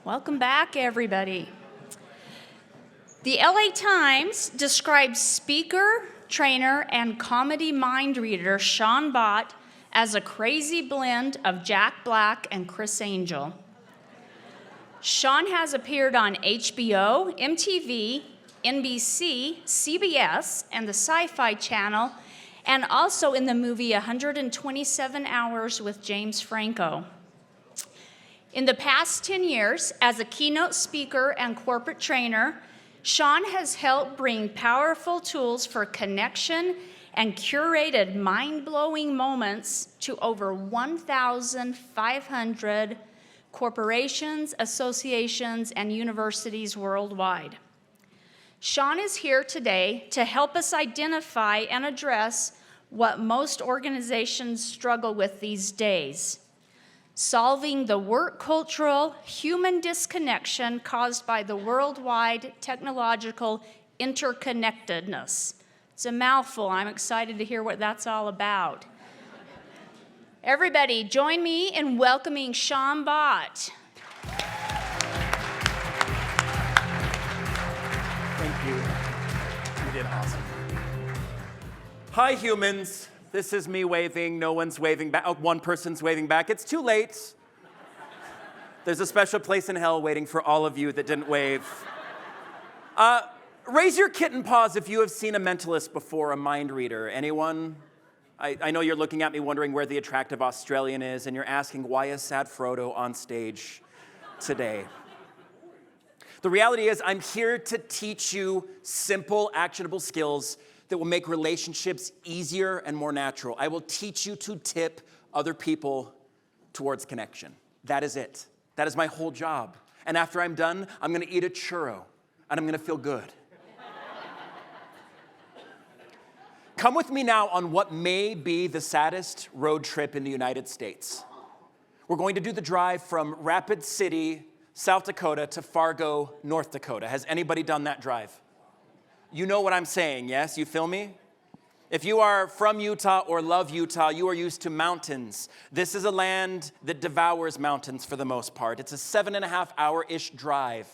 Welcome back, everybody. The LA Times describes speaker, trainer, and comedy mind reader Sean Bott as a crazy blend of Jack Black and Chris Angel. Sean has appeared on HBO, MTV, NBC, CBS, and the Sci-Fi Channel, and also in the movie 127 Hours with James Franco. In the past 10 years, as a keynote speaker and corporate trainer, Sean has helped bring powerful tools for connection and curated mind-blowing moments to over 1,500 corporations, associations, and universities worldwide. Sean is here today to help us identify and address what most organizations struggle with these days: solving the work cultural human disconnection caused by the worldwide technological interconnectedness. It's a mouthful. I'm excited to hear what that's all about. Everybody, join me in welcoming Sean Bott. Thank you. You did awesome. Hi, humans. This is me waving. No one's waving back. Oh, one person's waving back. It's too late. There's a special place in hell waiting for all of you that didn't wave. Raise your kitten paws if you have seen a mentalist before, a mind reader. Anyone? I know you're looking at me wondering where the attractive Australian is, and you're asking, why is Sad Frodo on stage today? The reality is, I'm here to teach you simple, actionable skills that will make relationships easier and more natural. I will teach you to tip other people towards connection. That is it. That is my whole job. And after I'm done, I'm gonna eat a churro, and I'm gonna feel good. Come with me now on what may be the saddest road trip in the United States. We're going to do the drive from Rapid City, South Dakota, to Fargo, North Dakota. Has anybody done that drive? You know what I'm saying, yes? You feel me? If you are from Utah or love Utah, you are used to mountains. This is a land that devours mountains for the most part. It's a 7.5-hour-ish drive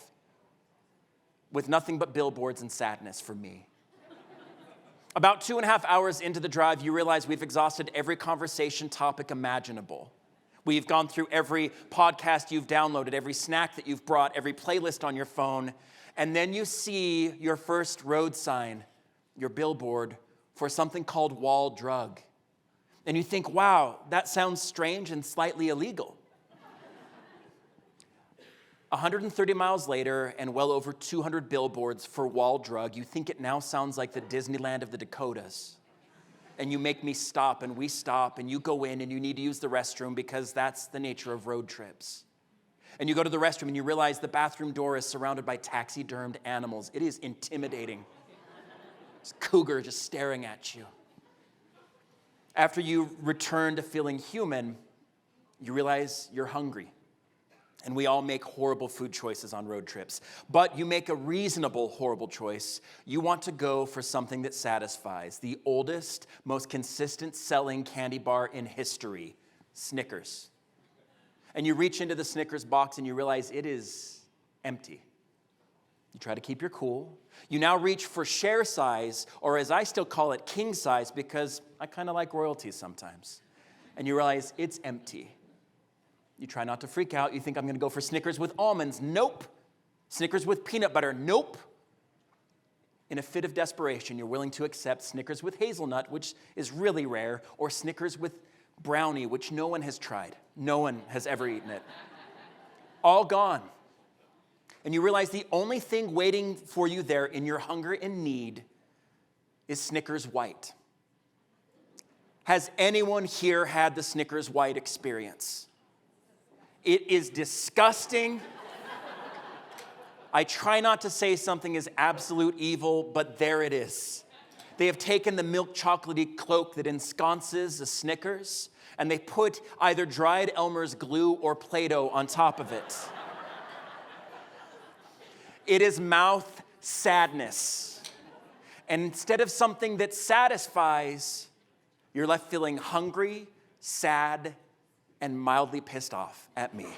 with nothing but billboards and sadness for me. About 2.5 hours into the drive, you realize we've exhausted every conversation topic imaginable. We've gone through every podcast you've downloaded, every snack that you've brought, every playlist on your phone. And then you see your first road sign, your billboard, for something called wall drug. And you think, wow, that sounds strange and slightly illegal. 130 miles later and well over 200 billboards for wall drug, you think it now sounds like the Disneyland of the Dakotas. And you make me stop, and we stop, and you go in, and you need to use the restroom because that's the nature of road trips. And you go to the restroom and you realize the bathroom door is surrounded by taxidermed animals. It is intimidating. This cougar just staring at you. After you return to feeling human, you realize you're hungry. And we all make horrible food choices on road trips. But you make a reasonable horrible choice. You want to go for something that satisfies. The oldest, most consistent selling candy bar in history, Snickers. And you reach into the Snickers box and you realize it is empty. You try to keep your cool. You now reach for share size, or as I still call it, king size, because I kind of like royalties sometimes. And you realize it's empty. You try not to freak out. You think, I'm going to go for Snickers with almonds. Nope. Snickers with peanut butter. Nope. In a fit of desperation, you're willing to accept Snickers with hazelnut, which is really rare, or Snickers with brownie, which no one has tried. No one has ever eaten it. All gone. And you realize the only thing waiting for you there in your hunger and need is Snickers White. Has anyone here had the Snickers White experience? It is disgusting. I try not to say something is absolute evil, but there it is. They have taken the milk chocolatey cloak that ensconces the Snickers, and they put either dried Elmer's glue or Play-Doh on top of it. It is mouth sadness. And instead of something that satisfies, you're left feeling hungry, sad, and mildly pissed off at me.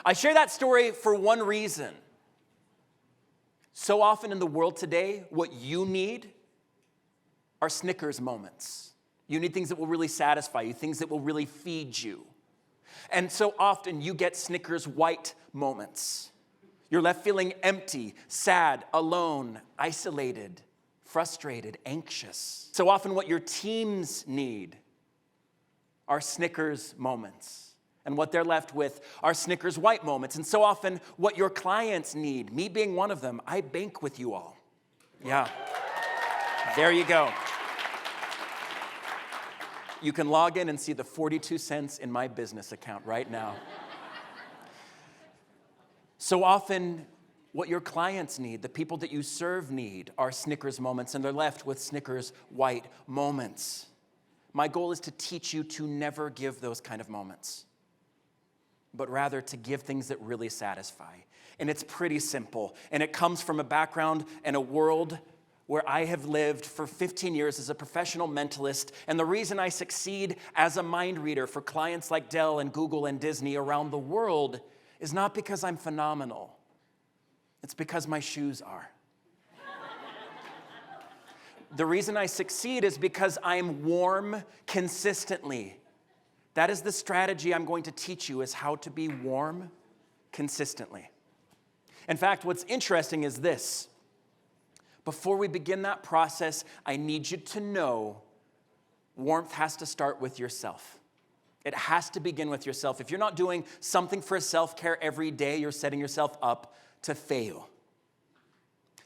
I share that story for one reason. So often in the world today, what you need are Snickers moments. You need things that will really satisfy you, things that will really feed you. And so often you get Snickers white moments. You're left feeling empty, sad, alone, isolated, frustrated, anxious. So often what your teams need are Snickers moments. And what they're left with are Snickers white moments. And so often what your clients need, me being one of them, I bank with you all. Yeah, there you go. You can log in and see the 42 cents in my business account right now. So often, what your clients need, the people that you serve need, are Snickers moments, and they're left with Snickers white moments. My goal is to teach you to never give those kind of moments, but rather to give things that really satisfy. And it's pretty simple, and it comes from a background and a world where I have lived for 15 years as a professional mentalist, and the reason I succeed as a mind reader for clients like Dell and Google and Disney around the world is not because I'm phenomenal. It's because my shoes are. The reason I succeed is because I'm warm consistently. That is the strategy I'm going to teach you, is how to be warm consistently. In fact, what's interesting is this. Before we begin that process, I need you to know warmth has to start with yourself. It has to begin with yourself. If you're not doing something for self-care every day, you're setting yourself up to fail.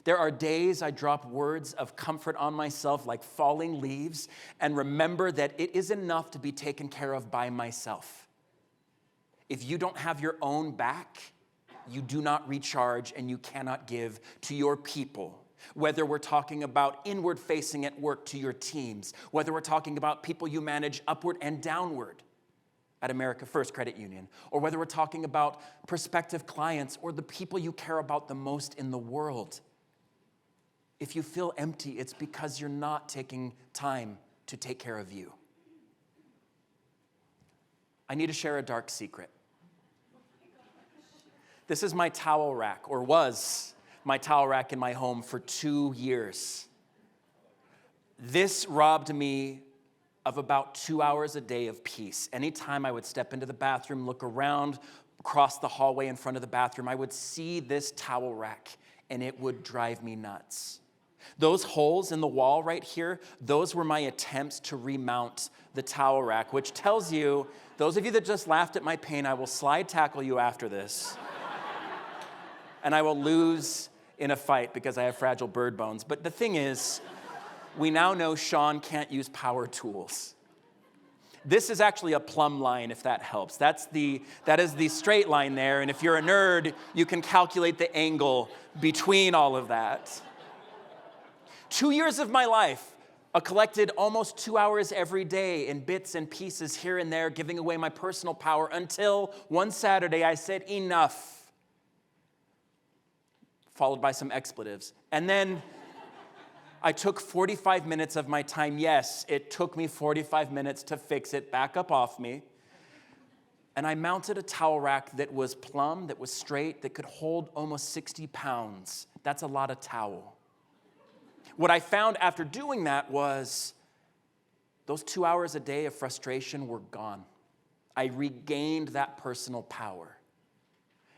There are days I drop words of comfort on myself like falling leaves and remember that it is enough to be taken care of by myself. If you don't have your own back, you do not recharge and you cannot give to your people. Whether we're talking about inward facing at work to your teams, whether we're talking about people you manage upward and downward at America First Credit Union, or whether we're talking about prospective clients or the people you care about the most in the world. If you feel empty, it's because you're not taking time to take care of you. I need to share a dark secret. This is my towel rack, or was my towel rack in my home for 2 years. This robbed me of about 2 hours a day of peace. Anytime I would step into the bathroom, look around, across the hallway in front of the bathroom, I would see this towel rack, and it would drive me nuts. Those holes in the wall right here, those were my attempts to remount the towel rack, which tells you, those of you that just laughed at my pain, I will slide tackle you after this. And I will lose in a fight because I have fragile bird bones. But the thing is, we now know Sean can't use power tools. This is actually a plumb line, if that helps. That is the straight line there, and if you're a nerd, you can calculate the angle between all of that. 2 years of my life, I collected almost 2 hours every day in bits and pieces here and there, giving away my personal power until one Saturday I said, enough. Followed by some expletives. And then I took 45 minutes of my time. Yes, it took me 45 minutes to fix it back up off me. And I mounted a towel rack that was plumb, that was straight, that could hold almost 60 pounds. That's a lot of towel. What I found after doing that was those 2 hours a day of frustration were gone. I regained that personal power.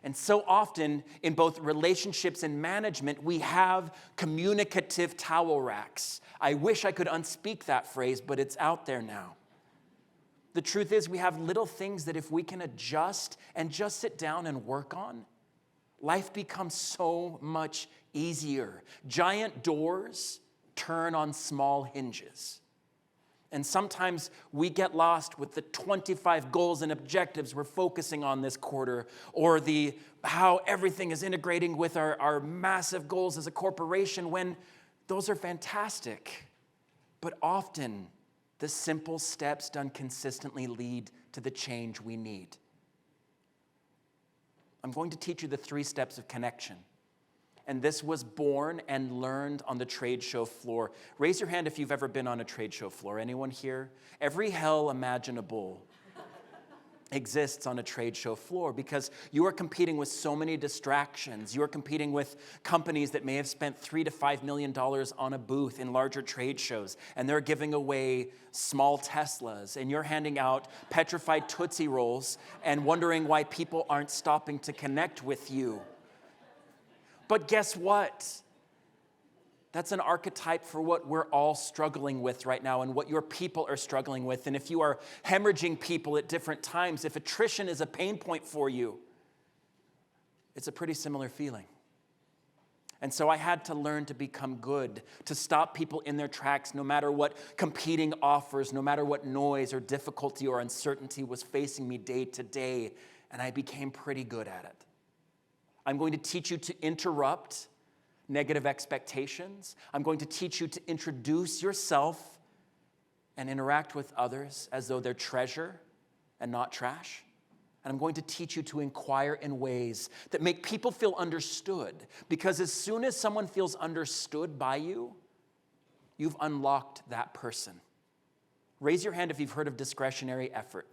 And so often, in both relationships and management, we have communicative towel racks. I wish I could unspeak that phrase, but it's out there now. The truth is, we have little things that if we can adjust and just sit down and work on, life becomes so much easier. Giant doors turn on small hinges. And sometimes we get lost with the 25 goals and objectives we're focusing on this quarter, or how everything is integrating with our massive goals as a corporation, when those are fantastic. But often, the simple steps done consistently lead to the change we need. I'm going to teach you the 3 steps of connection. And this was born and learned on the trade show floor. Raise your hand if you've ever been on a trade show floor. Anyone here? Every hell imaginable. exists on a trade show floor because you are competing with so many distractions. You are competing with companies that may have spent $3 to $5 million on a booth in larger trade shows, and they're giving away small Teslas, and you're handing out petrified Tootsie Rolls and wondering why people aren't stopping to connect with you. But guess what? That's an archetype for what we're all struggling with right now and what your people are struggling with. And if you are hemorrhaging people at different times, if attrition is a pain point for you, it's a pretty similar feeling. And so I had to learn to become good, to stop people in their tracks no matter what competing offers, no matter what noise or difficulty or uncertainty was facing me day to day. And I became pretty good at it. I'm going to teach you to interrupt negative expectations. I'm going to teach you to introduce yourself and interact with others as though they're treasure and not trash. And I'm going to teach you to inquire in ways that make people feel understood. Because as soon as someone feels understood by you, you've unlocked that person. Raise your hand if you've heard of discretionary effort.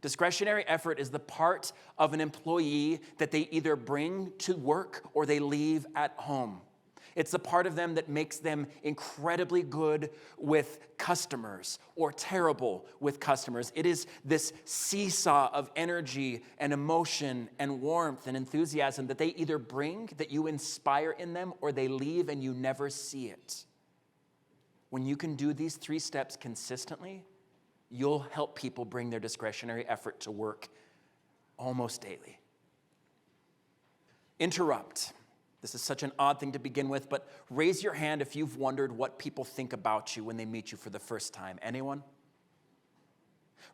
Discretionary effort is the part of an employee that they either bring to work or they leave at home. It's the part of them that makes them incredibly good with customers or terrible with customers. It is this seesaw of energy and emotion and warmth and enthusiasm that they either bring, that you inspire in them, or they leave and you never see it. When you can do these 3 steps consistently, you'll help people bring their discretionary effort to work almost daily. Interrupt. This is such an odd thing to begin with, but raise your hand if you've wondered what people think about you when they meet you for the first time. Anyone?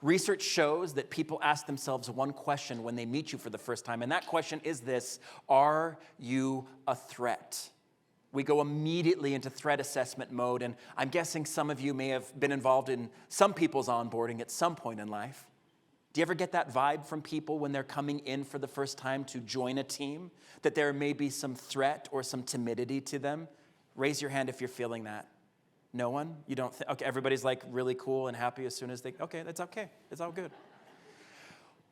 Research shows that people ask themselves one question when they meet you for the first time, and that question is this: are you a threat? We go immediately into threat assessment mode, and I'm guessing some of you may have been involved in some people's onboarding at some point in life. Do you ever get that vibe from people when they're coming in for the first time to join a team, that there may be some threat or some timidity to them? Raise your hand if you're feeling that. No one? You don't think? Okay, everybody's like really cool and happy as soon as they, okay, that's okay. It's all good.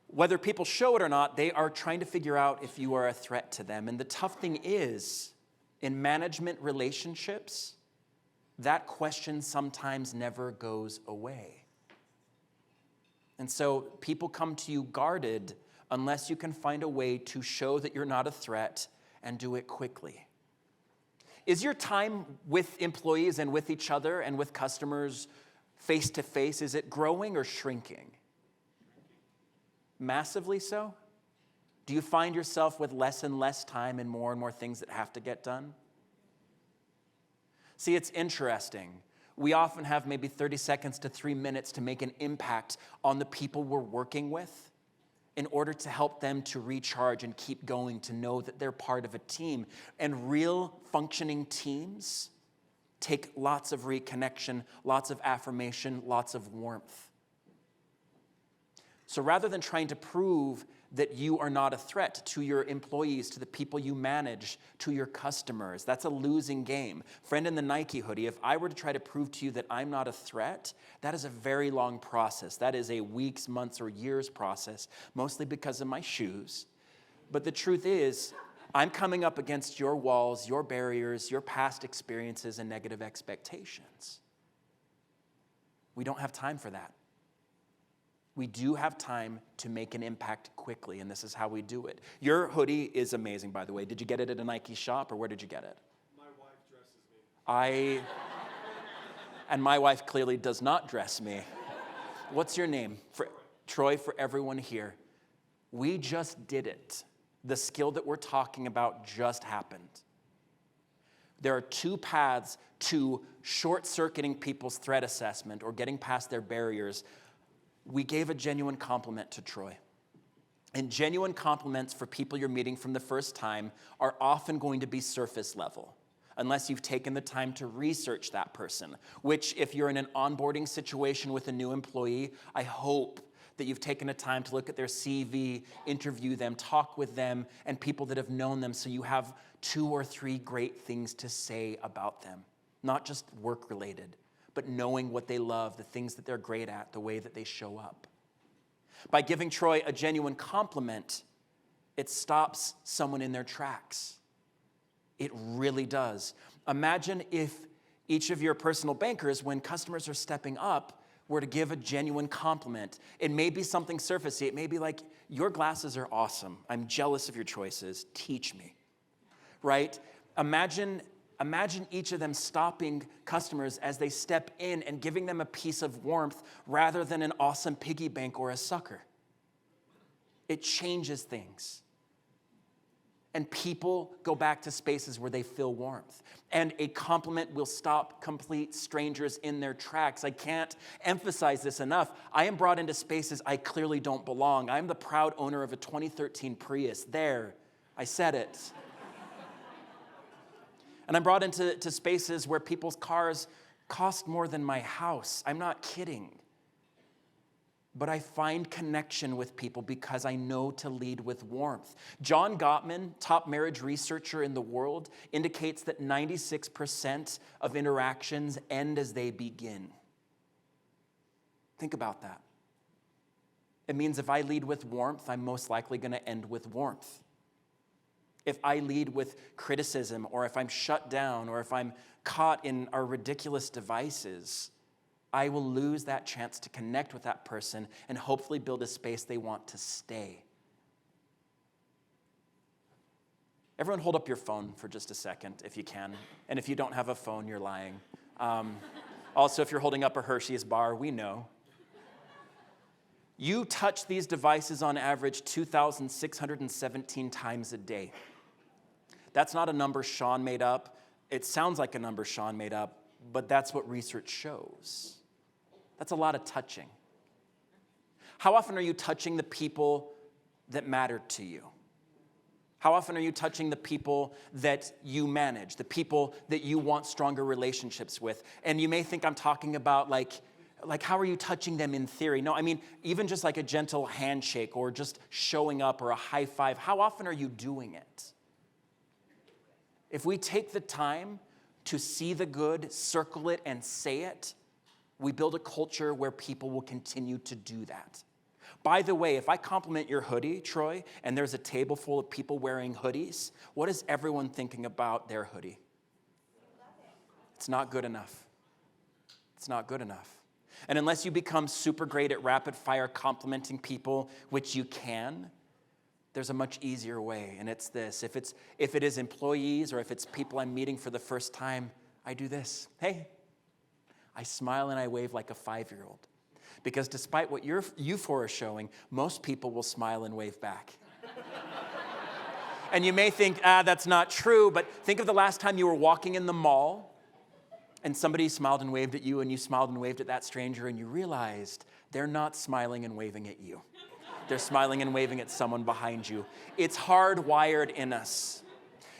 Whether people show it or not, they are trying to figure out if you are a threat to them. And the tough thing is, in management relationships, that question sometimes never goes away. And so people come to you guarded unless you can find a way to show that you're not a threat and do it quickly. Is your time with employees and with each other and with customers face to face, is it growing or shrinking? Massively so? Do you find yourself with less and less time and more things that have to get done? See, it's interesting. We often have maybe 30 seconds to 3 minutes to make an impact on the people we're working with in order to help them to recharge and keep going, to know that they're part of a team. And real functioning teams take lots of reconnection, lots of affirmation, lots of warmth. So rather than trying to prove that you are not a threat to your employees, to the people you manage, to your customers, that's a losing game. Friend in the Nike hoodie, if I were to try to prove to you that I'm not a threat, that is a very long process. That is a weeks, months, or years process, mostly because of my shoes. But the truth is, I'm coming up against your walls, your barriers, your past experiences, and negative expectations. We don't have time for that. We do have time to make an impact quickly, and this is how we do it. Your hoodie is amazing, by the way. Did you get it at a Nike shop, or where did you get it? My wife dresses me. And my wife clearly does not dress me. What's your name? Troy, for everyone here. We just did it. The skill that we're talking about just happened. There are 2 paths to short-circuiting people's threat assessment or getting past their barriers. We gave a genuine compliment to Troy. And genuine compliments for people you're meeting from the first time are often going to be surface level, unless you've taken the time to research that person, which if you're in an onboarding situation with a new employee, I hope that you've taken the time to look at their CV, interview them, talk with them, and people that have known them, so you have 2 or 3 great things to say about them, not just work-related, but knowing what they love, the things that they're great at, the way that they show up. By giving Troy a genuine compliment, it stops someone in their tracks. It really does. Imagine if each of your personal bankers, when customers are stepping up, were to give a genuine compliment. It may be something surfacey. It may be like, your glasses are awesome. I'm jealous of your choices. Teach me, right? Imagine each of them stopping customers as they step in and giving them a piece of warmth rather than an awesome piggy bank or a sucker. It changes things. And people go back to spaces where they feel warmth. And a compliment will stop complete strangers in their tracks. I can't emphasize this enough. I am brought into spaces I clearly don't belong. I'm the proud owner of a 2013 Prius. There, I said it. And I'm brought into spaces where people's cars cost more than my house. I'm not kidding. But I find connection with people because I know to lead with warmth. John Gottman, top marriage researcher in the world, indicates that 96% of interactions end as they begin. Think about that. It means if I lead with warmth, I'm most likely going to end with warmth. If I lead with criticism, or if I'm shut down, or if I'm caught in our ridiculous devices, I will lose that chance to connect with that person and hopefully build a space they want to stay. Everyone hold up your phone for just a second if you can. And if you don't have a phone, you're lying. Also, if you're holding up a Hershey's bar, we know. You touch these devices on average 2,617 times a day. That's not a number Sean made up. It sounds like a number Sean made up, but that's what research shows. That's a lot of touching. How often are you touching the people that matter to you? How often are you touching the people that you manage, the people that you want stronger relationships with? And you may think I'm talking about like how are you touching them in theory? No, I mean, even just like a gentle handshake or just showing up or a high five, how often are you doing it? If we take the time to see the good, circle it, and say it, we build a culture where people will continue to do that. By the way, if I compliment your hoodie, Troy, and there's a table full of people wearing hoodies, what is everyone thinking about their hoodie? It's not good enough. It's not good enough. And unless you become super great at rapid fire complimenting people, which you can, there's a much easier way, and it's this. If it is employees or if it's people I'm meeting for the first time, I do this. Hey. I smile and I wave like a 5-year-old. Because despite what you four are showing, most people will smile and wave back. And you may think, that's not true, but think of the last time you were walking in the mall and somebody smiled and waved at you and you smiled and waved at that stranger and you realized they're not smiling and waving at you. They're smiling and waving at someone behind you. It's hardwired in us.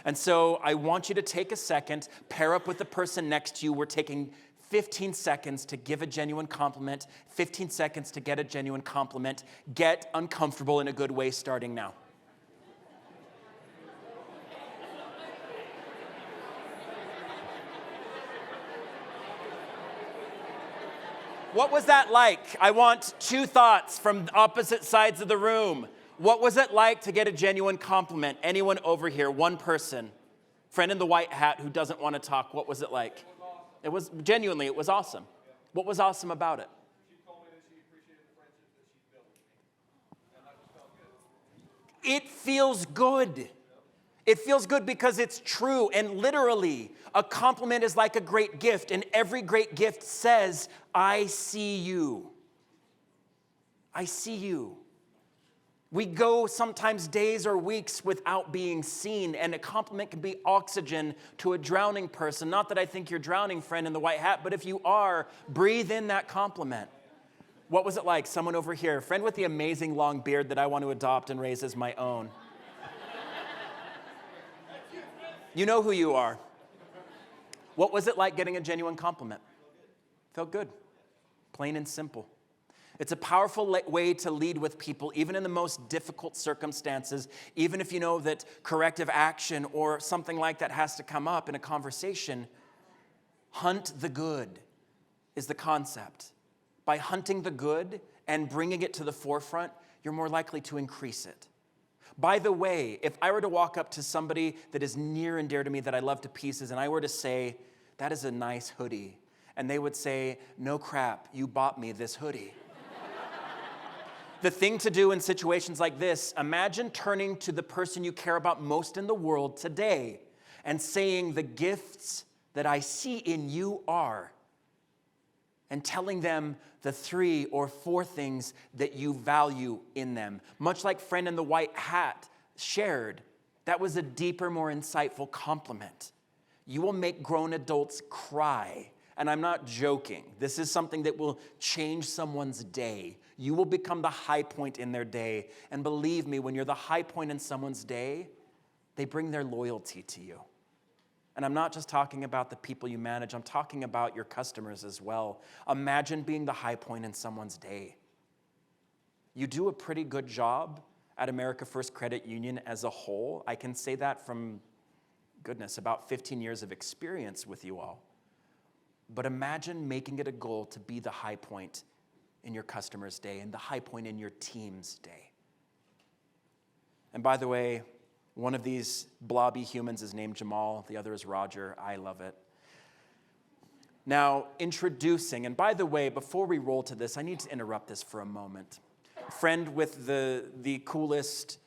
And so I want you to take a second, pair up with the person next to you. We're taking 15 seconds to give a genuine compliment, 15 seconds to get a genuine compliment. Get uncomfortable in a good way starting now. What was that like? I want 2 thoughts from opposite sides of the room. What was it like to get a genuine compliment? Anyone over here, one person, friend in the white hat who doesn't want to talk, what was it like? It was genuinely, it was awesome. What was awesome about it? She told me that she appreciated the friendship that she's built with me. And that just felt good. It feels good. It feels good because it's true. And literally, a compliment is like a great gift. And every great gift says, I see you. I see you. We go sometimes days or weeks without being seen, and a compliment can be oxygen to a drowning person. Not that I think you're drowning, friend in the white hat, but if you are, breathe in that compliment. What was it like? Someone over here, friend with the amazing long beard that I want to adopt and raise as my own. You know who you are. What was it like getting a genuine compliment? Felt good. Plain and simple. It's a powerful way to lead with people, even in the most difficult circumstances, even if you know that corrective action or something like that has to come up in a conversation. Hunt the good is the concept. By hunting the good and bringing it to the forefront, you're more likely to increase it. By the way, if I were to walk up to somebody that is near and dear to me that I love to pieces, and I were to say, that is a nice hoodie, and they would say, no crap, you bought me this hoodie. The thing to do in situations like this, imagine turning to the person you care about most in the world today and saying, the gifts that I see in you are, and telling them the 3 or 4 things that you value in them. Much like friend in the white hat shared, that was a deeper, more insightful compliment. You will make grown adults cry. And I'm not joking. This is something that will change someone's day. You will become the high point in their day. And believe me, when you're the high point in someone's day, they bring their loyalty to you. And I'm not just talking about the people you manage, I'm talking about your customers as well. Imagine being the high point in someone's day. You do a pretty good job at America First Credit Union as a whole. I can say that from, goodness, about 15 years of experience with you all. But imagine making it a goal to be the high point in your customer's day and the high point in your team's day. And by the way, one of these blobby humans is named Jamal, the other is Roger. I love it. Now, introducing, and by the way, before we roll to this, I need to interrupt this for a moment. Friend with the coolest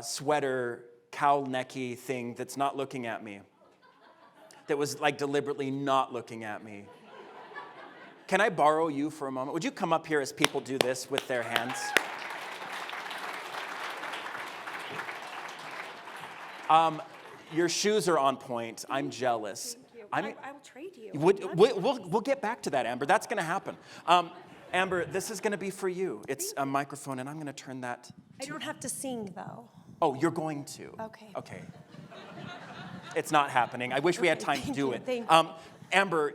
sweater, cowl necky thing that's not looking at me. That was like deliberately not looking at me. Can I borrow you for a moment? Would you come up here as people do this with their hands? Your shoes are on point. I'm jealous. Thank you. I will trade you. We'll get back to that, Amber. That's going to happen. Amber, this is going to be for you. It's a microphone, and I'm going to turn that. I don't have to sing, though. Oh, you're going to. Okay. Okay. It's not happening. I wish we had time to do it. Thank you. Amber,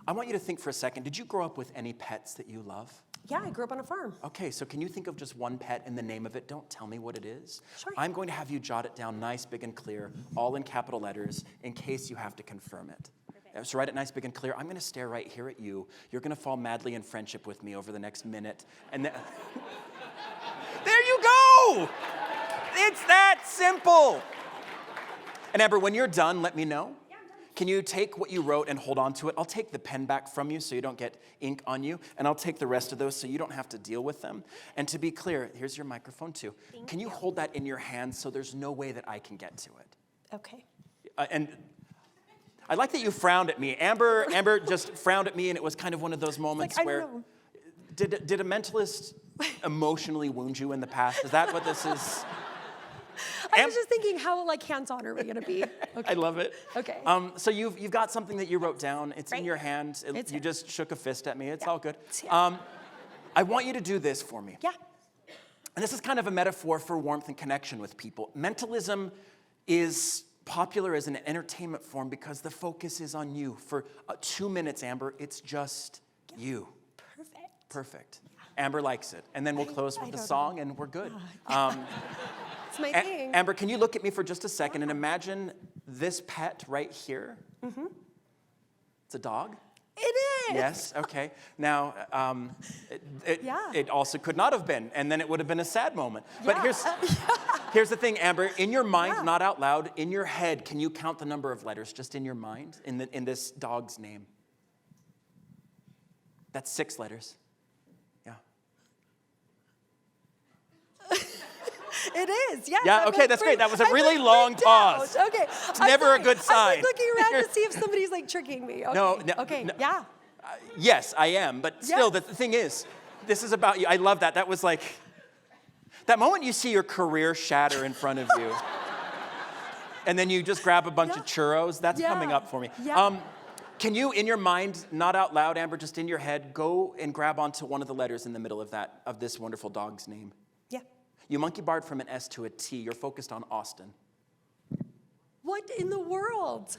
I want you to think for a second. Did you grow up with any pets that you love? Yeah, I grew up on a farm. Okay, so can you think of just one pet and the name of it? Don't tell me what it is. Sure. I'm going to have you jot it down nice, big, and clear, all in capital letters, in case you have to confirm it. Perfect. So write it nice, big, and clear. I'm going to stare right here at you. You're going to fall madly in friendship with me over the next minute. And then... There you go! It's that simple! And Amber, when you're done, let me know. Yeah, I'm done. Can you take what you wrote and hold on to it? I'll take the pen back from you so you don't get ink on you, and I'll take the rest of those so you don't have to deal with them. And to be clear, here's your microphone too. Can you hold that in your hand so there's no way that I can get to it? Okay. And I like that you frowned at me. Amber just frowned at me, and it was kind of one of those moments I don't where, know. did a mentalist emotionally wound you in the past? Is that what this is? I was just thinking, how hands-on are we going to be? Okay. I love it. Okay. So you've got something that you wrote down. It's in Right. your hand. It's you here. just shook a fist at me. It's all good. It's here. I want you to do this for me. Yeah. And this is kind of a metaphor for warmth and connection with people. Mentalism is popular as an entertainment form because the focus is on you. For 2 minutes, Amber, it's just you. Perfect. Perfect. Amber likes it. And then we'll close with the don't song, and we're good. It's my thing. Amber, can you look at me for just a second and imagine this pet right here? Mm-hmm. It's a dog? It is. Yes, okay. Now, Yeah. it also could not have been, and then it would have been a sad moment. But Yeah. here's the thing, Amber. In your mind, Yeah. not out loud, in your head, can you count the number of letters just in your mind in this dog's name? That's 6 letters. Yeah. It is, yes. Yeah, okay, that's great. That was a really long pause. Okay. It's never a good sign. I'm looking around to see if somebody's tricking me. Okay. No, Okay, no. yeah. Yes, I am. But still, Yeah. the thing is, this is about you. I love that. That was like, that moment you see your career shatter in front of you. And then you just grab a bunch of churros. That's coming up for me. Yeah. Can you, in your mind, not out loud, Amber, just in your head, go and grab onto one of the letters in the middle of this wonderful dog's name? Yeah. You monkey barred from an S to a T. You're focused on Austin. What in the world?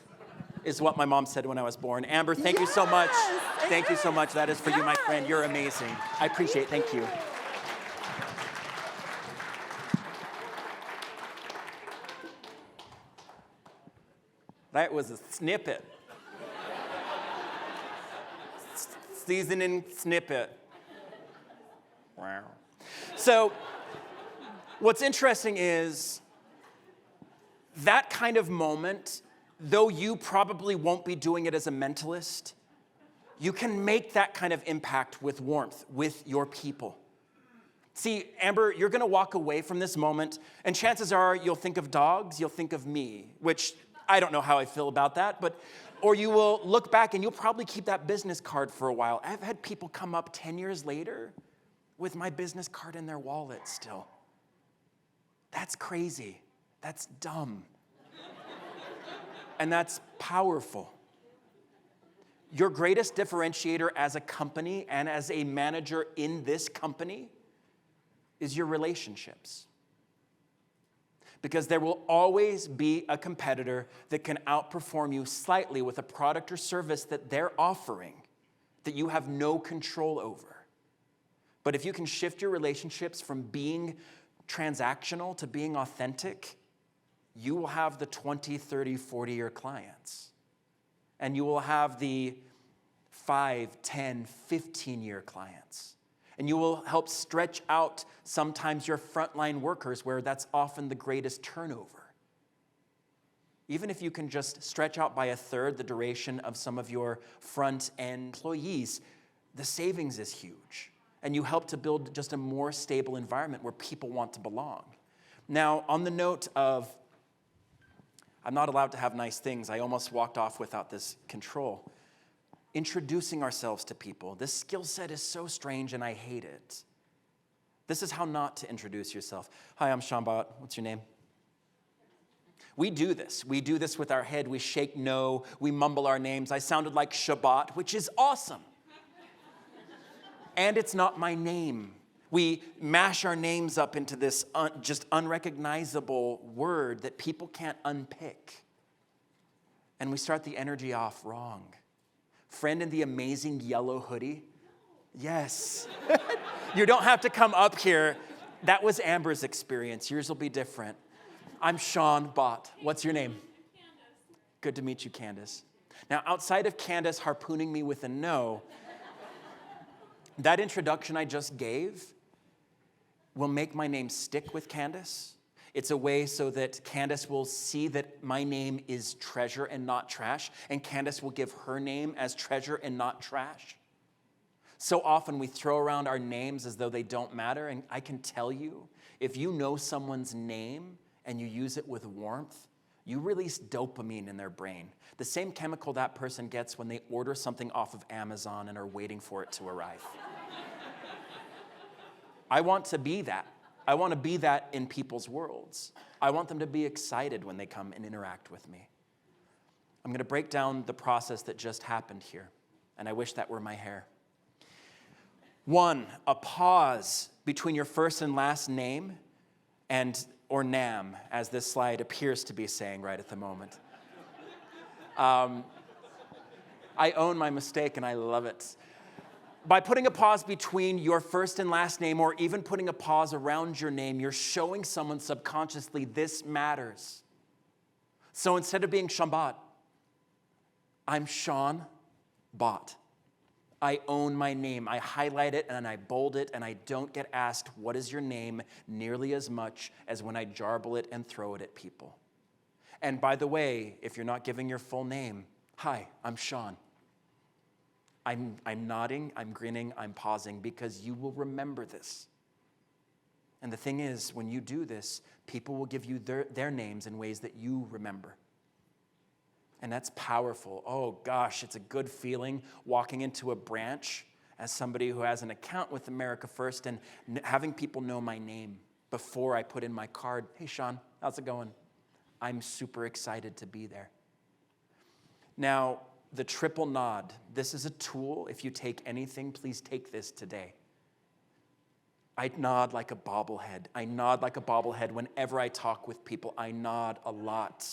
Is what my mom said when I was born. Amber, thank you so much. Yes, it Thank you so is. much. That is for you, my friend. Yes. You're amazing. I appreciate it. Thank you. That was a snippet. Seasoning snippet. So what's interesting is that kind of moment, though you probably won't be doing it as a mentalist, you can make that kind of impact with warmth, with your people. See, Amber, you're gonna walk away from this moment, and chances are you'll think of dogs, you'll think of me, which I don't know how I feel about that, or you will look back and you'll probably keep that business card for a while. I've had people come up 10 years later with my business card in their wallet still. That's crazy. That's dumb. And that's powerful. Your greatest differentiator as a company and as a manager in this company is your relationships. Because there will always be a competitor that can outperform you slightly with a product or service that they're offering that you have no control over. But if you can shift your relationships from being transactional to being authentic, you will have the 20, 30, 40-year clients. And you will have the 5, 10, 15-year clients. And you will help stretch out sometimes your frontline workers where that's often the greatest turnover. Even if you can just stretch out by a third the duration of some of your front-end employees, the savings is huge. And you help to build just a more stable environment where people want to belong. Now, on the note of, I'm not allowed to have nice things, I almost walked off without this control. Introducing ourselves to people. This skill set is so strange and I hate it. This is how not to introduce yourself. Hi, I'm Sean Bott. What's your name? We do this. We do this with our head. We shake no. We mumble our names. I sounded like Shabbat, which is awesome. And it's not my name. We mash our names up into this just unrecognizable word that people can't unpick. And we start the energy off wrong. Friend in the amazing yellow hoodie? Yes. You don't have to come up here. That was Amber's experience. Yours will be different. I'm Sean Bott. What's your name? Candace. Good to meet you, Candace. Now, outside of Candace harpooning me with a no, that introduction I just gave will make my name stick with Candace. It's a way so that Candace will see that my name is treasure and not trash, and Candace will give her name as treasure and not trash. So often we throw around our names as though they don't matter, and I can tell you, if you know someone's name and you use it with warmth, you release dopamine in their brain, the same chemical that person gets when they order something off of Amazon and are waiting for it to arrive. I want to be that. I want to be that in people's worlds. I want them to be excited when they come and interact with me. I'm going to break down the process that just happened here, and I wish that were my hair. 1, a pause between your first and last name or NAM, as this slide appears to be saying right at the moment. I own my mistake, and I love it. By putting a pause between your first and last name, or even putting a pause around your name, you're showing someone subconsciously this matters. So instead of being Sean Bott, I'm Sean Bott. I own my name. I highlight it and I bold it, and I don't get asked, what is your name, nearly as much as when I jarble it and throw it at people. And by the way, if you're not giving your full name, hi, I'm Sean. I'm nodding, I'm grinning, I'm pausing, because you will remember this. And the thing is, when you do this, people will give you their names in ways that you remember. And that's powerful. Oh gosh, it's a good feeling walking into a branch as somebody who has an account with America First and having people know my name before I put in my card. Hey Sean, how's it going? I'm super excited to be there. Now, the triple nod. This is a tool. If you take anything, please take this today. I nod like a bobblehead. I nod like a bobblehead whenever I talk with people. I nod a lot.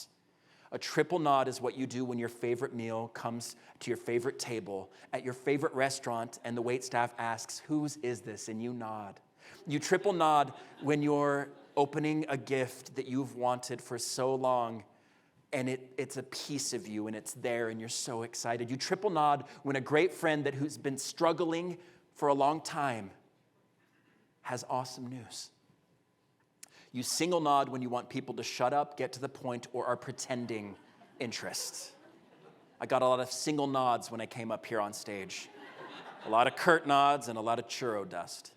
A triple nod is what you do when your favorite meal comes to your favorite table at your favorite restaurant and the waitstaff asks, whose is this? And you nod. You triple nod when you're opening a gift that you've wanted for so long, and it's a piece of you, and it's there, and you're so excited. You triple nod when a great friend who's been struggling for a long time has awesome news. You single nod when you want people to shut up, get to the point, or are pretending interest. I got a lot of single nods when I came up here on stage. A lot of curt nods and a lot of churro dust.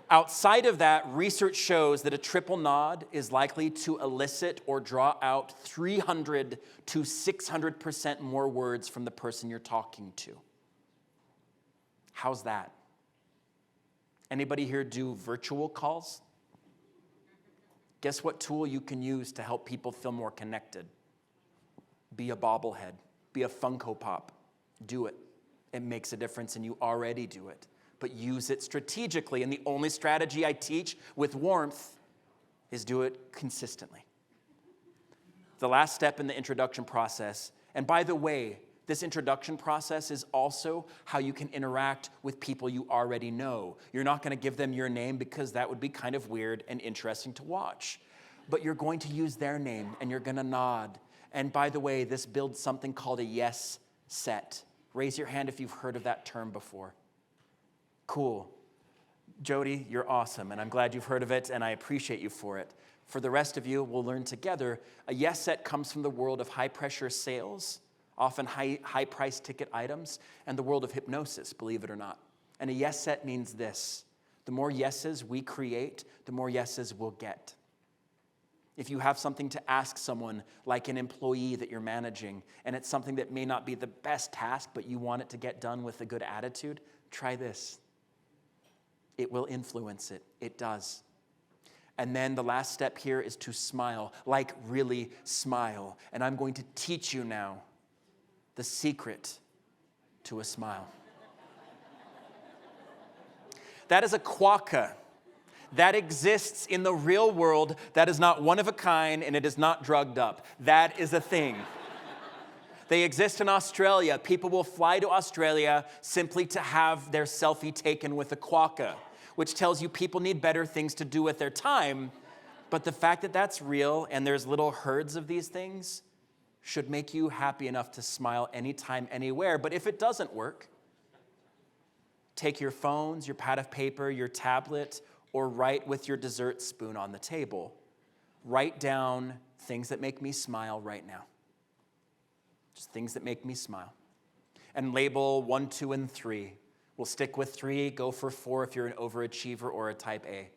Outside of that, research shows that a triple nod is likely to elicit or draw out 300 to 600% more words from the person you're talking to. How's that? Anybody here do virtual calls? Guess what tool you can use to help people feel more connected? Be a bobblehead. Be a Funko Pop. Do it. It makes a difference, and you already do it. But use it strategically. And the only strategy I teach with warmth is do it consistently. The last step in the introduction process, and by the way, this introduction process is also how you can interact with people you already know. You're not going to give them your name because that would be kind of weird and interesting to watch. But you're going to use their name, and you're going to nod. And by the way, this builds something called a yes set. Raise your hand if you've heard of that term before. Cool. Jody, you're awesome, and I'm glad you've heard of it, and I appreciate you for it. For the rest of you, we'll learn together. A yes set comes from the world of high-pressure sales, often high-price ticket items, and the world of hypnosis, believe it or not. And a yes set means this: the more yeses we create, the more yeses we'll get. If you have something to ask someone, like an employee that you're managing, and it's something that may not be the best task, but you want it to get done with a good attitude, try this. It will influence it. It does. And then the last step here is to smile, like really smile. And I'm going to teach you now the secret to a smile. That is a quokka that exists in the real world, that is not one of a kind, and it is not drugged up. That is a thing. They exist in Australia. People will fly to Australia simply to have their selfie taken with a quokka, which tells you people need better things to do with their time. But the fact that that's real and there's little herds of these things should make you happy enough to smile anytime, anywhere. But if it doesn't work, take your phones, your pad of paper, your tablet, or write with your dessert spoon on the table. Write down things that make me smile right now. Just things that make me smile. And label 1, 2, and 3. We'll stick with 3, go for 4 if you're an overachiever or a type A.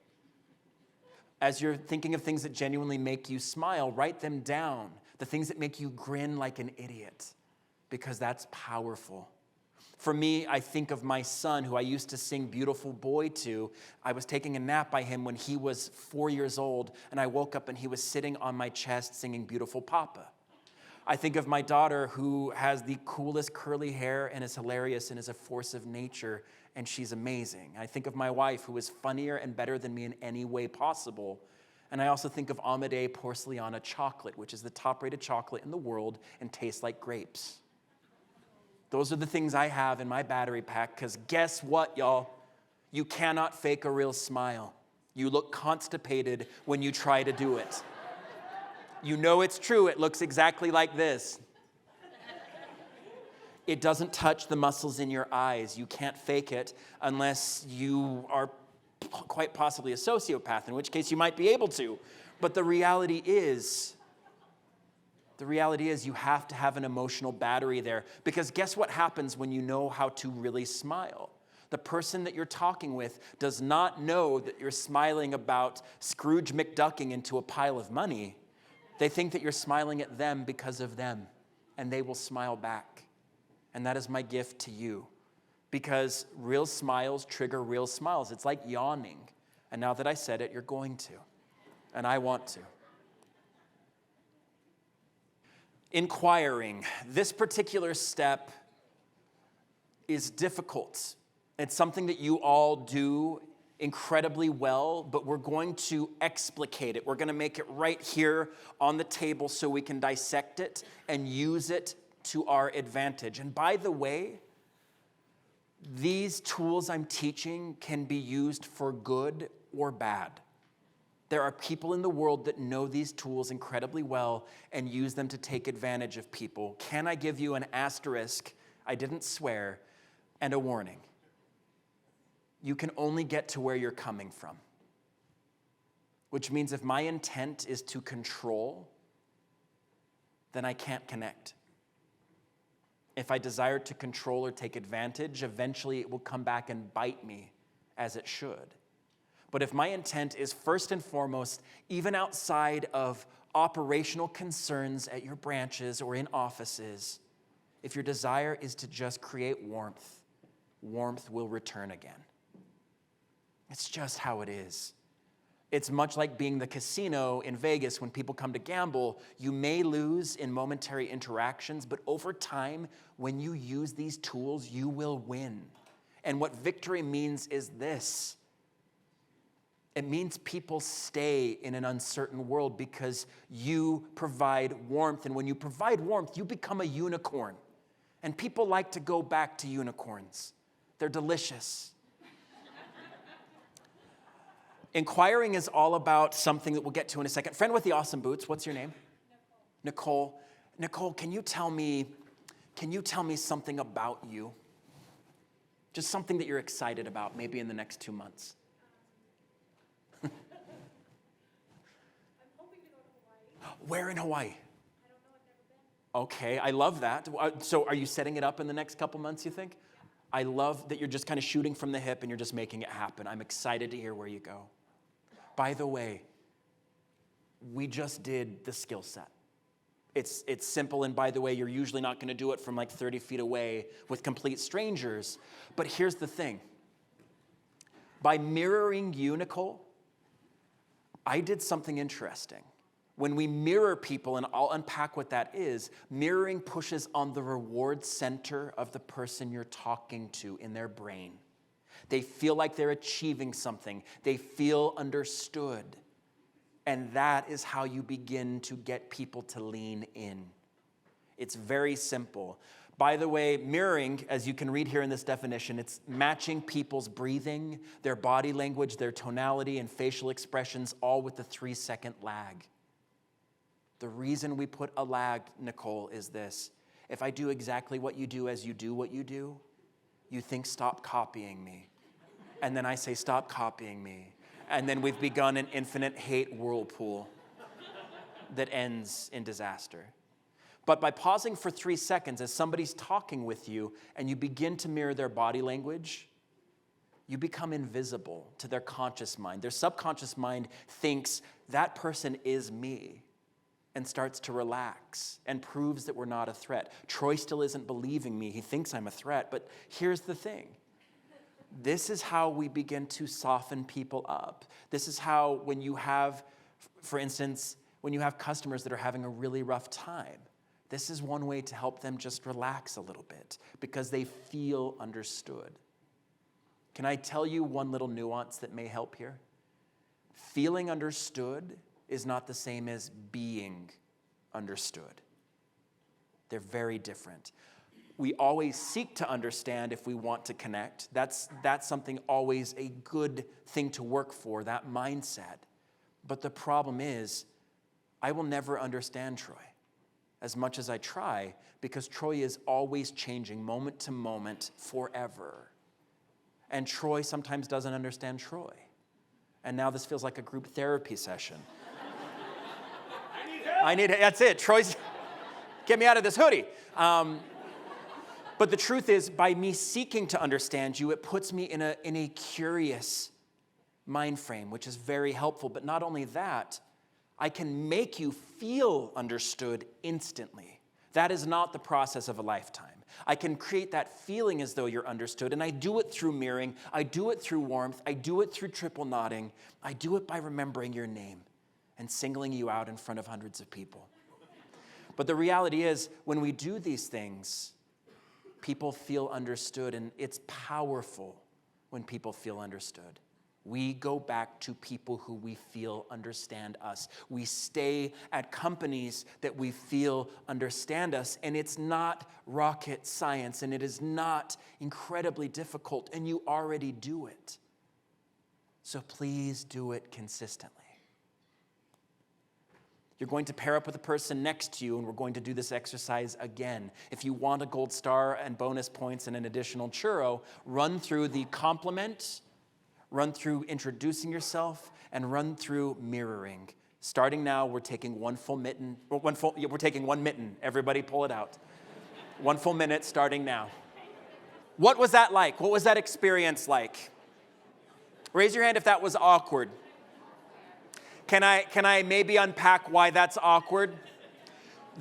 As you're thinking of things that genuinely make you smile, write them down. The things that make you grin like an idiot, because that's powerful. For me, I think of my son, who I used to sing Beautiful Boy to. I was taking a nap by him when he was 4 years old, and I woke up and he was sitting on my chest singing Beautiful Papa. I think of my daughter, who has the coolest curly hair and is hilarious and is a force of nature, and she's amazing. I think of my wife, who is funnier and better than me in any way possible. And I also think of Amade Porcelana chocolate, which is the top-rated chocolate in the world and tastes like grapes. Those are the things I have in my battery pack, because guess what, y'all? You cannot fake a real smile. You look constipated when you try to do it. You know it's true. It looks exactly like this. It doesn't touch the muscles in your eyes. You can't fake it unless you are quite possibly a sociopath, in which case you might be able to. But the reality is you have to have an emotional battery there, because guess what happens when you know how to really smile? The person that you're talking with does not know that you're smiling about Scrooge McDucking into a pile of money. They think that you're smiling at them because of them, and they will smile back. And that is my gift to you, because real smiles trigger real smiles. It's like yawning. And now that I said it, you're going to, and I want to. Inquiring. This particular step is difficult. It's something that you all do incredibly well, but we're going to explicate it. We're going to make it right here on the table so we can dissect it and use it to our advantage. And by the way, these tools I'm teaching can be used for good or bad. There are people in the world that know these tools incredibly well and use them to take advantage of people. Can I give you an asterisk? I didn't swear, and a warning. you can only get to where you're coming from. Which means if my intent is to control, then I can't connect. If I desire to control or take advantage, eventually it will come back and bite me, as it should. But if my intent is first and foremost, even outside of operational concerns at your branches or in offices, if your desire is to just create warmth, warmth will return again. It's just how it is. It's much like being the casino in Vegas. When people come to gamble, you may lose in momentary interactions, but over time, when you use these tools, you will win. And what victory means is this. It means people stay in an uncertain world because you provide warmth. And when you provide warmth, you become a unicorn. And people like to go back to unicorns. They're delicious. Inquiring is all about something that we'll get to in a second. Friend with the awesome boots, what's your name? Nicole. Nicole, can you tell me something about you? Just something that you're excited about, maybe in the next 2 months. I'm hoping to go to Hawaii. Where in Hawaii? I don't know, I've never been. Okay, I love that. So are you setting it up in the next couple months, you think? I love that you're just kind of shooting from the hip and you're just making it happen. I'm excited to hear where you go. By the way, we just did the skill set. It's simple, and by the way, you're usually not going to do it from like 30 feet away with complete strangers. But here's the thing. By mirroring you, Nicole, I did something interesting. When we mirror people, and I'll unpack what that is, mirroring pushes on the reward center of the person you're talking to in their brain. They feel like they're achieving something. They feel understood. And that is how you begin to get people to lean in. It's very simple. By the way, mirroring, as you can read here in this definition, it's matching people's breathing, their body language, their tonality, and facial expressions, all with a 3-second lag. The reason we put a lag, Nicole, is this. If I do exactly what you do as you do what you do, you think, stop copying me. And then I say, stop copying me. And then we've begun an infinite hate whirlpool that ends in disaster. But by pausing for 3 seconds as somebody's talking with you and you begin to mirror their body language, you become invisible to their conscious mind. Their subconscious mind thinks that person is me and starts to relax and proves that we're not a threat. Troy still isn't believing me. He thinks I'm a threat, but here's the thing. This is how we begin to soften people up. This is how when you have, for instance, when you have customers that are having a really rough time, this is one way to help them just relax a little bit because they feel understood. Can I tell you one little nuance that may help here? Feeling understood is not the same as being understood. They're very different. We always seek to understand if we want to connect. That's something always a good thing to work for, that mindset. But the problem is, I will never understand Troy as much as I try, because Troy is always changing moment to moment forever. And Troy sometimes doesn't understand Troy. And now this feels like a group therapy session. I need help. That's it. Troy's, get me out of this hoodie. But the truth is, by me seeking to understand you, it puts me in a curious mind frame, which is very helpful. But not only that, I can make you feel understood instantly. That is not the process of a lifetime. I can create that feeling as though you're understood, and I do it through mirroring. I do it through warmth. I do it through triple nodding. I do it by remembering your name and singling you out in front of hundreds of people. But the reality is, when we do these things, people feel understood, and it's powerful when people feel understood. We go back to people who we feel understand us. We stay at companies that we feel understand us, and it's not rocket science, and it is not incredibly difficult, and you already do it. So please do it consistently. You're going to pair up with the person next to you, and we're going to do this exercise again. If you want a gold star and bonus points and an additional churro, run through the compliment, run through introducing yourself, and run through mirroring. Starting now, we're taking one mitten. Everybody pull it out. 1 full minute starting now. What was that like? What was that experience like? Raise your hand if that was awkward. Can I maybe unpack why that's awkward?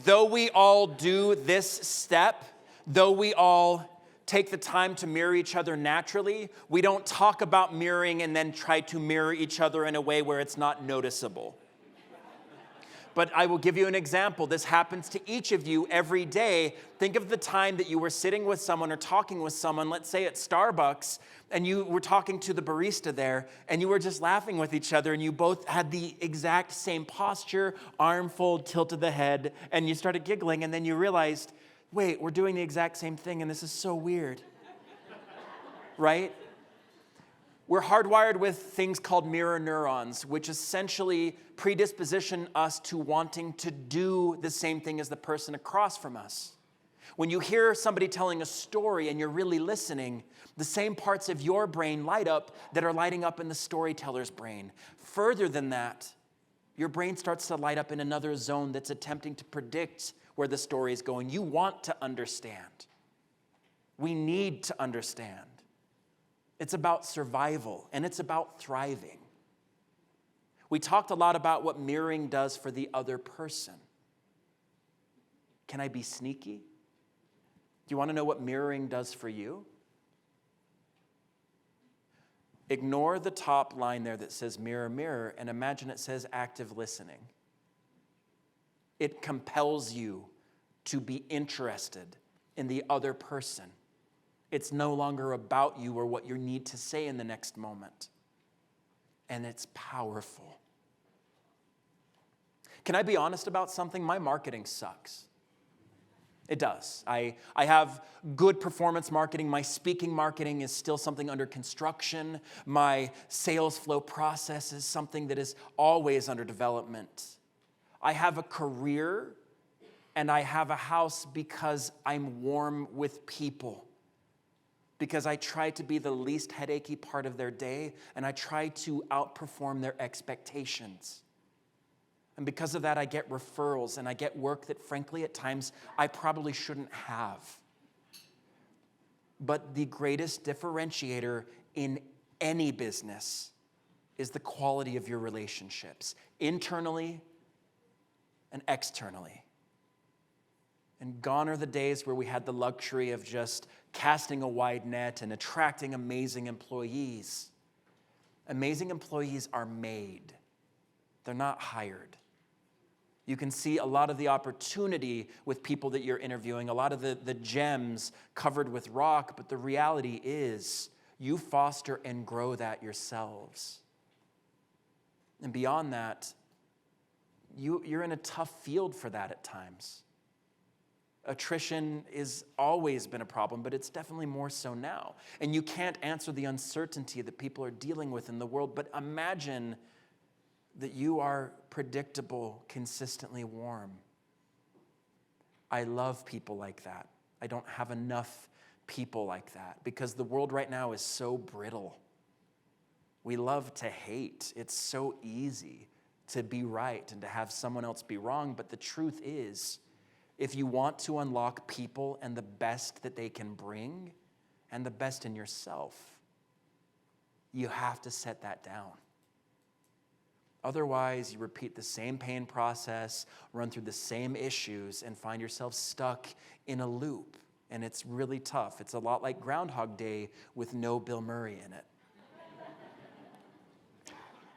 Though we all do this step, though we all take the time to mirror each other naturally, we don't talk about mirroring and then try to mirror each other in a way where it's not noticeable. But I will give you an example. This happens to each of you every day. Think of the time that you were sitting with someone or talking with someone, let's say at Starbucks, and you were talking to the barista there, and you were just laughing with each other, and you both had the exact same posture, arm fold, tilted the head, and you started giggling, and then you realized, wait, we're doing the exact same thing, and this is so weird. Right? We're hardwired with things called mirror neurons, which essentially predisposition us to wanting to do the same thing as the person across from us. When you hear somebody telling a story and you're really listening, the same parts of your brain light up that are lighting up in the storyteller's brain. Further than that, your brain starts to light up in another zone that's attempting to predict where the story is going. You want to understand. We need to understand. It's about survival, and it's about thriving. We talked a lot about what mirroring does for the other person. Can I be sneaky? Do you want to know what mirroring does for you? Ignore the top line there that says mirror, mirror, and imagine it says active listening. It compels you to be interested in the other person. It's no longer about you or what you need to say in the next moment. And it's powerful. Can I be honest about something? My marketing sucks. It does. I have good performance marketing. My speaking marketing is still something under construction. My sales flow process is something that is always under development. I have a career and I have a house because I'm warm with people. Because I try to be the least headachy part of their day, and I try to outperform their expectations. And because of that, I get referrals, and I get work that, frankly, at times, I probably shouldn't have. But the greatest differentiator in any business is the quality of your relationships, internally and externally. And gone are the days where we had the luxury of just casting a wide net and attracting amazing employees. Amazing employees are made. They're not hired. You can see a lot of the opportunity with people that you're interviewing, a lot of the gems covered with rock, but the reality is you foster and grow that yourselves. And beyond that, you're in a tough field for that at times. Attrition has always been a problem, but it's definitely more so now. And you can't answer the uncertainty that people are dealing with in the world, but imagine that you are predictable, consistently warm. I love people like that. I don't have enough people like that because the world right now is so brittle. We love to hate. It's so easy to be right and to have someone else be wrong, but the truth is, if you want to unlock people and the best that they can bring and the best in yourself, you have to set that down. Otherwise, you repeat the same pain process, run through the same issues, and find yourself stuck in a loop. And it's really tough. It's a lot like Groundhog Day with no Bill Murray in it.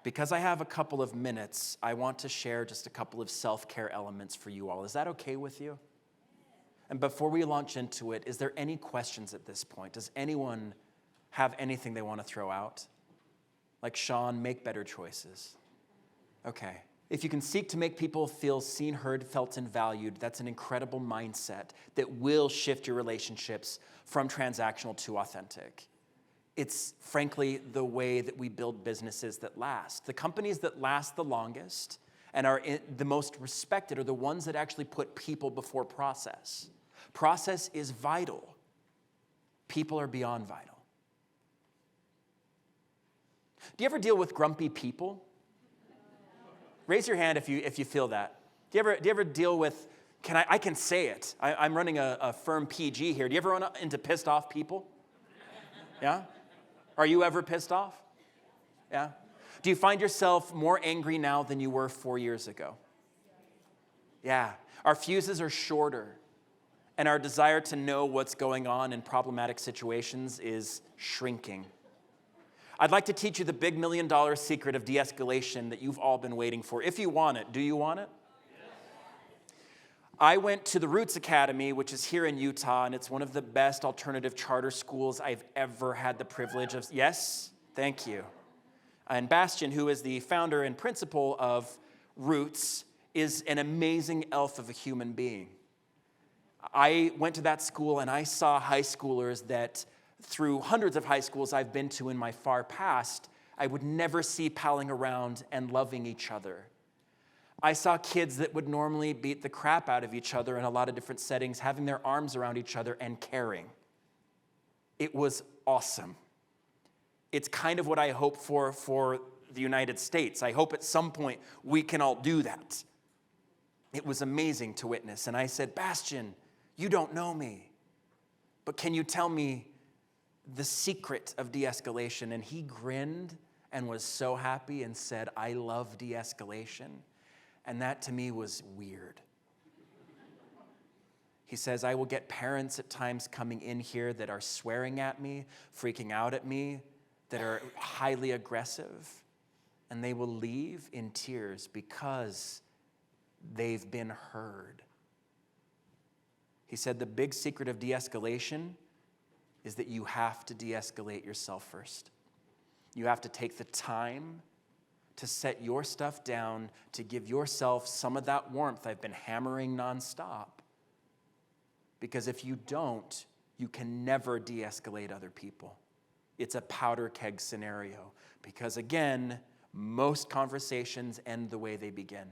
Because I have a couple of minutes, I want to share just a couple of self-care elements for you all. Is that okay with you? And before we launch into it, is there any questions at this point? Does anyone have anything they want to throw out? Like Sean, make better choices. Okay. If you can seek to make people feel seen, heard, felt, and valued, that's an incredible mindset that will shift your relationships from transactional to authentic. It's frankly the way that we build businesses that last. The companies that last the longest and are the most respected are the ones that actually put people before process. Process is vital. People are beyond vital. Do you ever deal with grumpy people? Raise your hand if you feel that. Do you ever deal with, I can say it. I'm running a firm PG here. Do you ever run into pissed off people? Yeah? Are you ever pissed off? Yeah? Do you find yourself more angry now than you were 4 years ago? Yeah. Our fuses are shorter, and our desire to know what's going on in problematic situations is shrinking. I'd like to teach you the big $1 million secret of de-escalation that you've all been waiting for. If you want it, do you want it? I went to the Roots Academy, which is here in Utah, and it's one of the best alternative charter schools I've ever had the privilege of. Yes, thank you. And Bastian, who is the founder and principal of Roots, is an amazing elf of a human being. I went to that school and I saw high schoolers that through hundreds of high schools I've been to in my far past, I would never see palling around and loving each other. I saw kids that would normally beat the crap out of each other in a lot of different settings, having their arms around each other and caring. It was awesome. It's kind of what I hope for the United States. I hope at some point we can all do that. It was amazing to witness. And I said, Bastian, you don't know me, but can you tell me the secret of de-escalation? And he grinned and was so happy and said, I love de-escalation. And that to me was weird. He says, I will get parents at times coming in here that are swearing at me, freaking out at me, that are highly aggressive, and they will leave in tears because they've been heard. He said the big secret of de-escalation is that you have to de-escalate yourself first. You have to take the time to set your stuff down, to give yourself some of that warmth I've been hammering nonstop. Because if you don't, you can never de-escalate other people. It's a powder keg scenario. Because again, most conversations end the way they begin,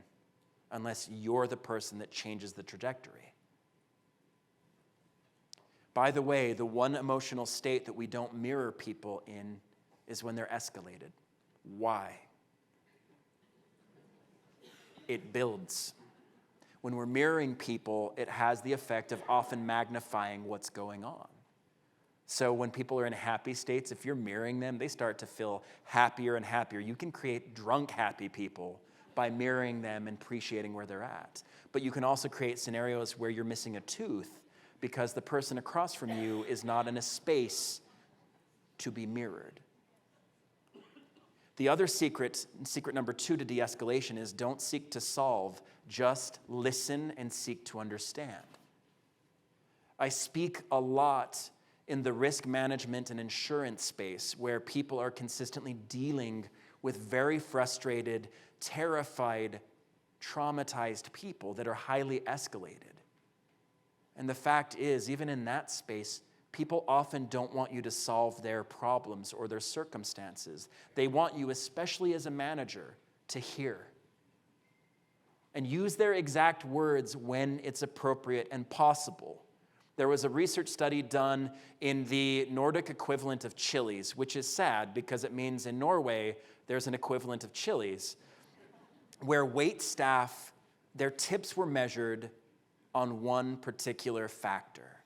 unless you're the person that changes the trajectory. By the way, the one emotional state that we don't mirror people in is when they're escalated. Why? It builds. When we're mirroring people, it has the effect of often magnifying what's going on. So when people are in happy states, if you're mirroring them, they start to feel happier and happier. You can create drunk happy people by mirroring them and appreciating where they're at. But you can also create scenarios where you're missing a tooth because the person across from you is not in a space to be mirrored. The other secret number 2 to de-escalation is don't seek to solve, just listen and seek to understand. I speak a lot in the risk management and insurance space where people are consistently dealing with very frustrated, terrified, traumatized people that are highly escalated. And the fact is, even in that space, people often don't want you to solve their problems or their circumstances. They want you, especially as a manager, to hear and use their exact words when it's appropriate and possible. There was a research study done in the Nordic equivalent of Chili's, which is sad because it means in Norway there's an equivalent of Chili's, where wait staff, their tips were measured on one particular factor.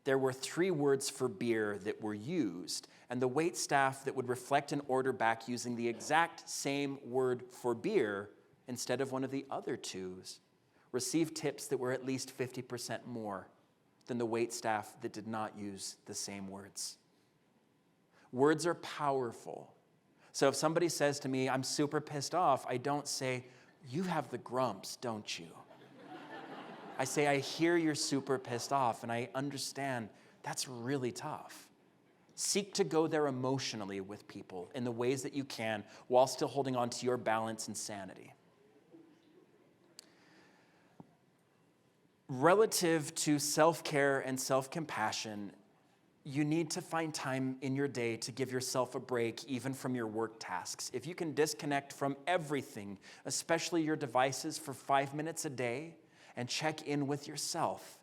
There were 3 words for beer that were used, and the wait staff that would reflect an order back using the exact same word for beer instead of one of the other 2s received tips that were at least 50% more than the wait staff that did not use the same words. Words are powerful. So if somebody says to me, I'm super pissed off, I don't say, you have the grumps, don't you? I say, I hear you're super pissed off, and I understand that's really tough. Seek to go there emotionally with people in the ways that you can while still holding on to your balance and sanity. Relative to self-care and self-compassion, you need to find time in your day to give yourself a break, even from your work tasks. If you can disconnect from everything, especially your devices, for 5 minutes a day, and check in with yourself,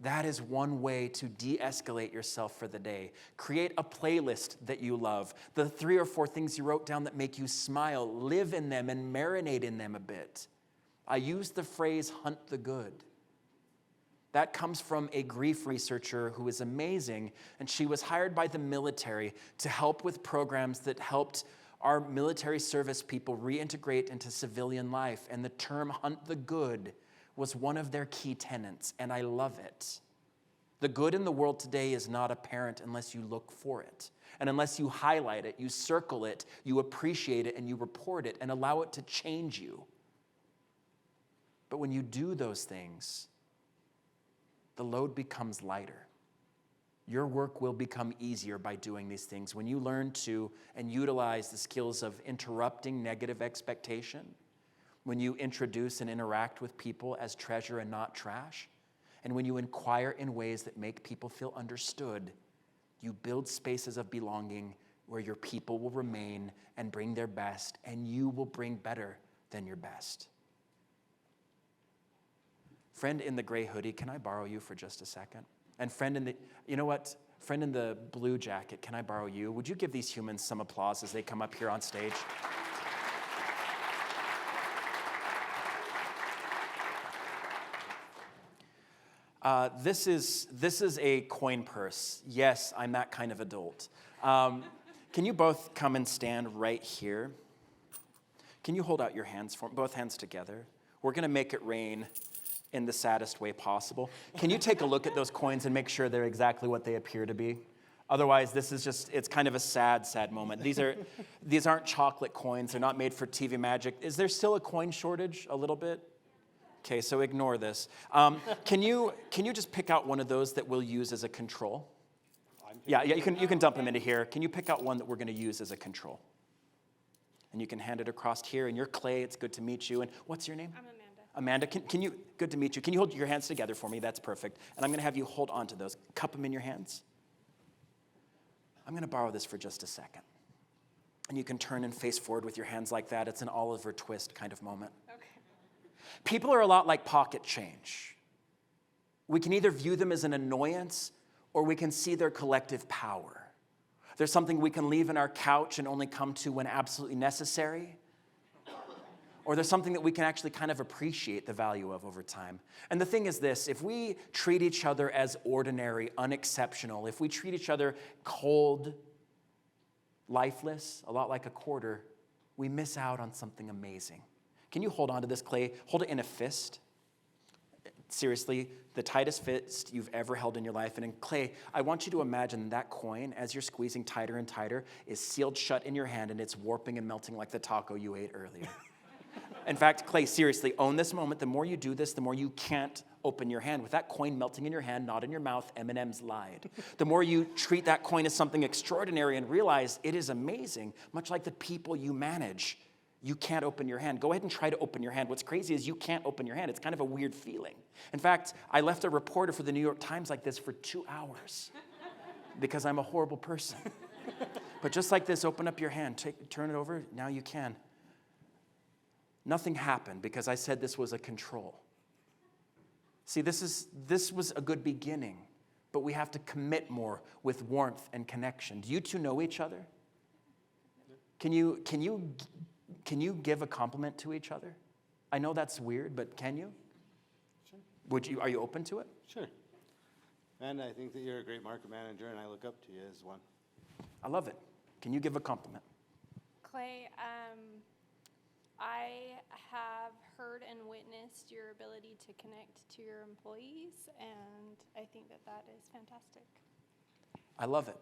That is one way to de-escalate yourself for the day. Create a playlist that you love. The 3 or 4 things you wrote down that make you smile, live in them and marinate in them a bit. I use the phrase hunt the good. That comes from a grief researcher who is amazing, and she was hired by the military to help with programs that helped our military service people reintegrate into civilian life. And the term hunt the good was one of their key tenets, and I love it. The good in the world today is not apparent unless you look for it. And unless you highlight it, you circle it, you appreciate it, and you report it and allow it to change you. But when you do those things, the load becomes lighter. Your work will become easier by doing these things. When you learn to and utilize the skills of interrupting negative expectation, when you introduce and interact with people as treasure and not trash, and when you inquire in ways that make people feel understood, you build spaces of belonging where your people will remain and bring their best, and you will bring better than your best. Friend in the gray hoodie, can I borrow you for just a second? And friend in the, you know what? Friend in the blue jacket, can I borrow you? Would you give these humans some applause as they come up here on stage? This is a coin purse. Yes, I'm that kind of adult. Can you both come and stand right here? Can you hold out your hands for both hands together? We're going to make it rain in the saddest way possible. Can you take a look at those coins and make sure they're exactly what they appear to be? Otherwise, this is just, it's kind of a sad, sad moment. These aren't chocolate coins. They're not made for TV magic. Is there still a coin shortage a little bit? Okay, so ignore this. Can you just pick out one of those that we'll use as a control? Yeah, you can dump them into here. Can you pick out one that we're going to use as a control? And you can hand it across here. And you're Clay. It's good to meet you. And what's your name? I'm Amanda. Amanda, can you, good to meet you. Can you hold your hands together for me? That's perfect. And I'm going to have you hold on to those. Cup them in your hands. I'm going to borrow this for just a second. And you can turn and face forward with your hands like that. It's an Oliver Twist kind of moment. Okay. People are a lot like pocket change. We can either view them as an annoyance or we can see their collective power. There's something we can leave in our couch and only come to when absolutely necessary. Or there's something that we can actually kind of appreciate the value of over time. And the thing is this, if we treat each other as ordinary, unexceptional, if we treat each other cold, lifeless, a lot like a quarter, we miss out on something amazing. Can you hold on to this, Clay? Hold it in a fist. Seriously, the tightest fist you've ever held in your life. And in Clay, I want you to imagine that coin, as you're squeezing tighter and tighter, is sealed shut in your hand and it's warping and melting like the taco you ate earlier. In fact, Clay, seriously, own this moment. The more you do this, the more you can't open your hand. With that coin melting in your hand, not in your mouth, M&M's lied. The more you treat that coin as something extraordinary and realize it is amazing, much like the people you manage, you can't open your hand. Go ahead and try to open your hand. What's crazy is you can't open your hand. It's kind of a weird feeling. In fact, I left a reporter for the New York Times like this for 2 hours because I'm a horrible person. But just like this, open up your hand, turn it over, now you can. Nothing happened because I said this was a control. See, this was a good beginning, but we have to commit more with warmth and connection. Do you two know each other? Can you give a compliment to each other? I know that's weird, but can you? Sure. Are you open to it? Sure. And I think that you're a great market manager, and I look up to you as one. I love it. Can you give a compliment? Clay, I have heard and witnessed your ability to connect to your employees, and I think that is fantastic. I love it.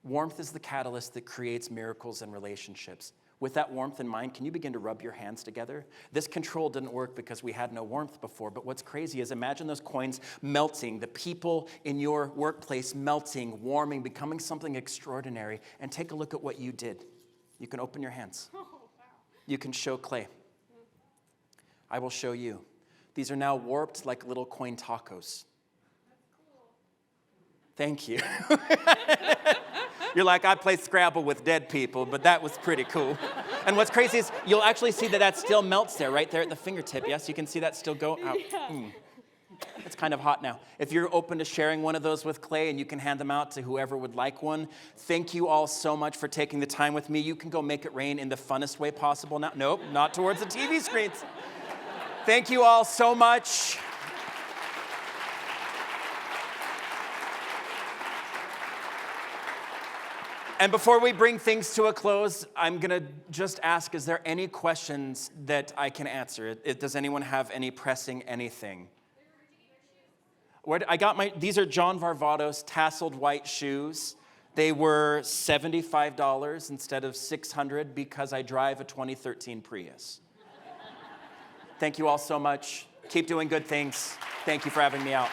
Warmth is the catalyst that creates miracles and relationships. With that warmth in mind, can you begin to rub your hands together? This control didn't work because we had no warmth before, but what's crazy is imagine those coins melting, the people in your workplace melting, warming, becoming something extraordinary, and take a look at what you did. You can open your hands. Oh, wow. You can show Clay. I will show you. These are now warped like little coin tacos. That's cool. Thank you. You're like, I play Scrabble with dead people, but that was pretty cool. And what's crazy is you'll actually see that still melts there, right there at the fingertip. Yes, you can see that still go out. Yeah. It's kind of hot now. If you're open to sharing one of those with Clay and you can hand them out to whoever would like one, thank you all so much for taking the time with me. You can go make it rain in the funnest way possible now. Nope, not towards the TV screens. Thank you all so much. And before we bring things to a close, I'm going to just ask, is there any questions that I can answer? Does anyone have any pressing anything? These are John Varvatos tasseled white shoes. They were $75 instead of $600 because I drive a 2013 Prius. Thank you all so much. Keep doing good things. Thank you for having me out.